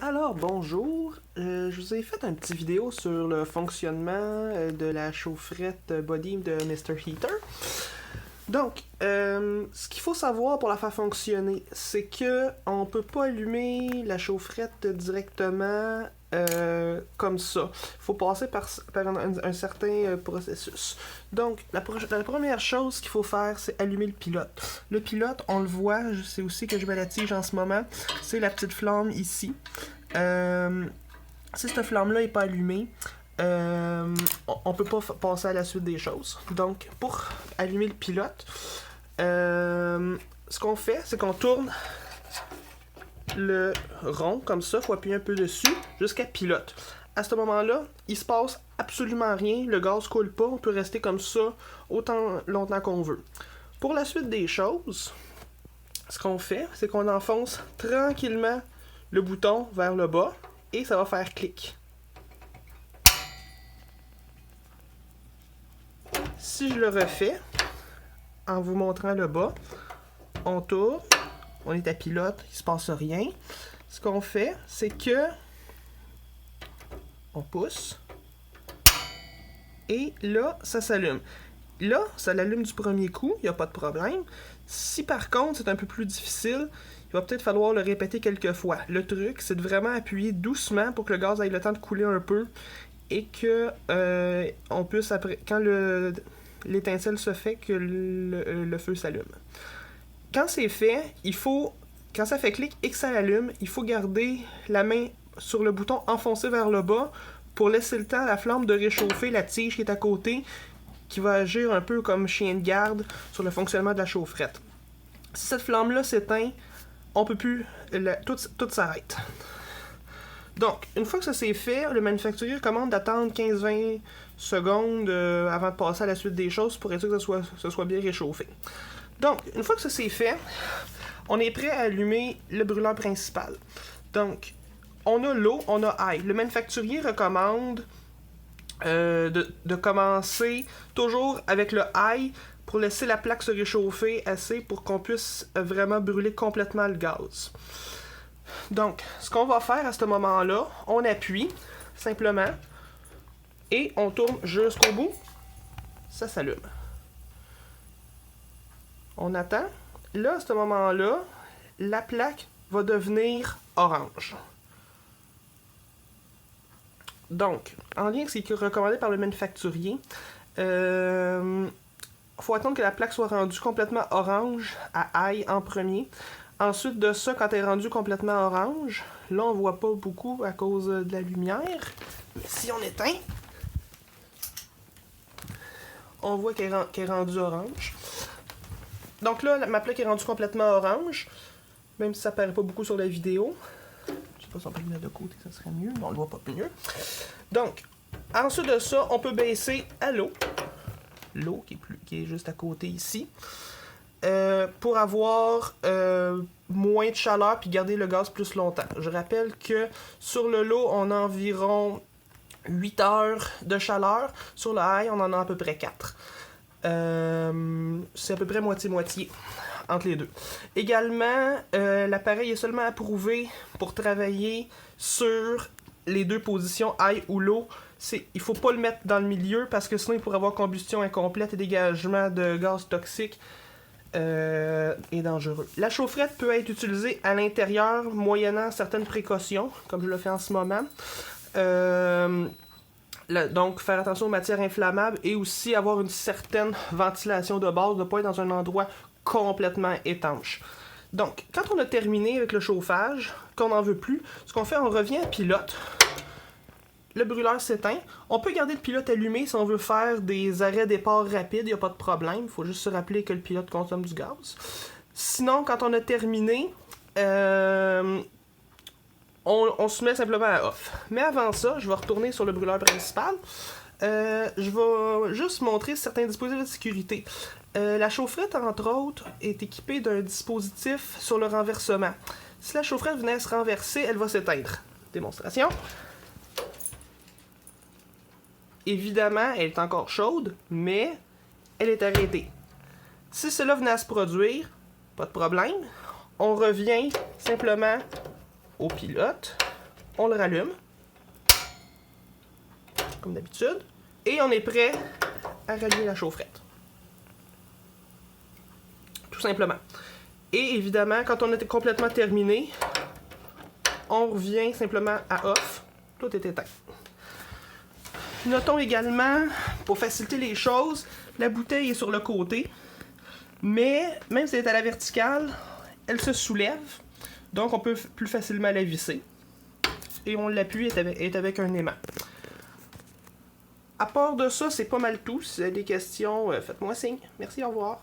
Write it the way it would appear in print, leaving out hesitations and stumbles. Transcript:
Alors bonjour, je vous ai fait un petit vidéo sur le fonctionnement de la chaufferette body de Mr. Heater. Donc, ce qu'il faut savoir pour la faire fonctionner, c'est que on peut pas allumer la chaufferette directement comme ça. Il faut passer par un certain processus. Donc, la première chose qu'il faut faire, c'est allumer le pilote. Le pilote, on le voit, c'est aussi que je mets la tige en ce moment, c'est la petite flamme ici. Si cette flamme-là n'est pas allumée, on peut pas passer à la suite des choses. Donc, pour allumer le pilote, ce qu'on fait, c'est qu'on tourne le rond comme ça, il faut appuyer un peu dessus, jusqu'à pilote. À ce moment-là, il se passe absolument rien, le gaz coule pas, on peut rester comme ça autant longtemps qu'on veut. Pour la suite des choses, ce qu'on fait, c'est qu'on enfonce tranquillement le bouton vers le bas et ça va faire clic. Si je le refais, en vous montrant le bas, on tourne, on est à pilote, il se passe rien. Ce qu'on fait, c'est que on pousse et là, ça s'allume. Là, ça l'allume du premier coup, il n'y a pas de problème. Si par contre, c'est un peu plus difficile, il va peut-être falloir le répéter quelques fois. Le truc, c'est de vraiment appuyer doucement pour que le gaz ait le temps de couler un peu et que on puisse, après, quand l'étincelle se fait, que le feu s'allume. Quand c'est fait, quand ça fait clic et que ça allume, il faut garder la main sur le bouton enfoncé vers le bas pour laisser le temps à la flamme de réchauffer la tige qui est à côté, qui va agir un peu comme chien de garde sur le fonctionnement de la chaufferette. Si cette flamme-là s'éteint, on peut plus, tout s'arrête. Donc, une fois que ça c'est fait, le manufacturier recommande d'attendre 15-20 secondes avant de passer à la suite des choses pour être sûr que ça soit bien réchauffé. Donc, une fois que ça c'est fait, on est prêt à allumer le brûleur principal. Donc, on a l'eau, on a ail. Le manufacturier recommande de commencer toujours avec le ail pour laisser la plaque se réchauffer assez pour qu'on puisse vraiment brûler complètement le gaz. Donc, ce qu'on va faire à ce moment-là, on appuie simplement et on tourne jusqu'au bout. Ça s'allume. On attend. Là, à ce moment-là, la plaque va devenir orange. Donc, en lien avec ce qui est recommandé par le manufacturier, il faut attendre que la plaque soit rendue complètement orange à ail en premier. Ensuite de ça, quand elle est rendue complètement orange, là on voit pas beaucoup à cause de la lumière. Mais si on éteint, on voit qu'elle est rendue orange. Donc là, ma plaque est rendue complètement orange, même si ça paraît pas beaucoup sur la vidéo. Je sais pas si on peut le mettre de côté, ça serait mieux, mais on le voit pas mieux. Donc, ensuite de ça, on peut baisser à l'eau. L'eau qui est juste à côté ici. Pour avoir moins de chaleur puis garder le gaz plus longtemps. Je rappelle que sur le lot, on a environ 8 heures de chaleur. Sur le high, on en a à peu près 4. C'est à peu près moitié-moitié entre les deux. Également, l'appareil est seulement approuvé pour travailler sur les deux positions high ou low. Il ne faut pas le mettre dans le milieu parce que sinon il pourrait avoir combustion incomplète et dégagement de gaz toxiques est dangereux. La chaufferette peut être utilisée à l'intérieur moyennant certaines précautions, comme je le fais en ce moment. Donc, faire attention aux matières inflammables et aussi avoir une certaine ventilation de base, de ne pas être dans un endroit complètement étanche. Donc, quand on a terminé avec le chauffage, qu'on n'en veut plus, ce qu'on fait, on revient à pilote. Le brûleur s'éteint. On peut garder le pilote allumé si on veut faire des arrêts départ rapides, il n'y a pas de problème. Il faut juste se rappeler que le pilote consomme du gaz. Sinon, quand on a terminé, on se met simplement à off. Mais avant ça, je vais retourner sur le brûleur principal. Je vais juste montrer certains dispositifs de sécurité. La chaufferette, entre autres, est équipée d'un dispositif sur le renversement. Si la chaufferette venait à se renverser, elle va s'éteindre. Démonstration. Évidemment, elle est encore chaude, mais elle est arrêtée. Si cela venait à se produire, pas de problème. On revient simplement au pilote. On le rallume, comme d'habitude, et on est prêt à rallumer la chaufferette. Tout simplement. Et évidemment, quand on est complètement terminé, on revient simplement à off. Tout est éteint. Notons également, pour faciliter les choses, la bouteille est sur le côté, mais même si elle est à la verticale, elle se soulève, donc on peut plus facilement la visser. Et on l'appuie, est avec un aimant. À part de ça, c'est pas mal tout. Si vous avez des questions, faites-moi signe. Merci, au revoir.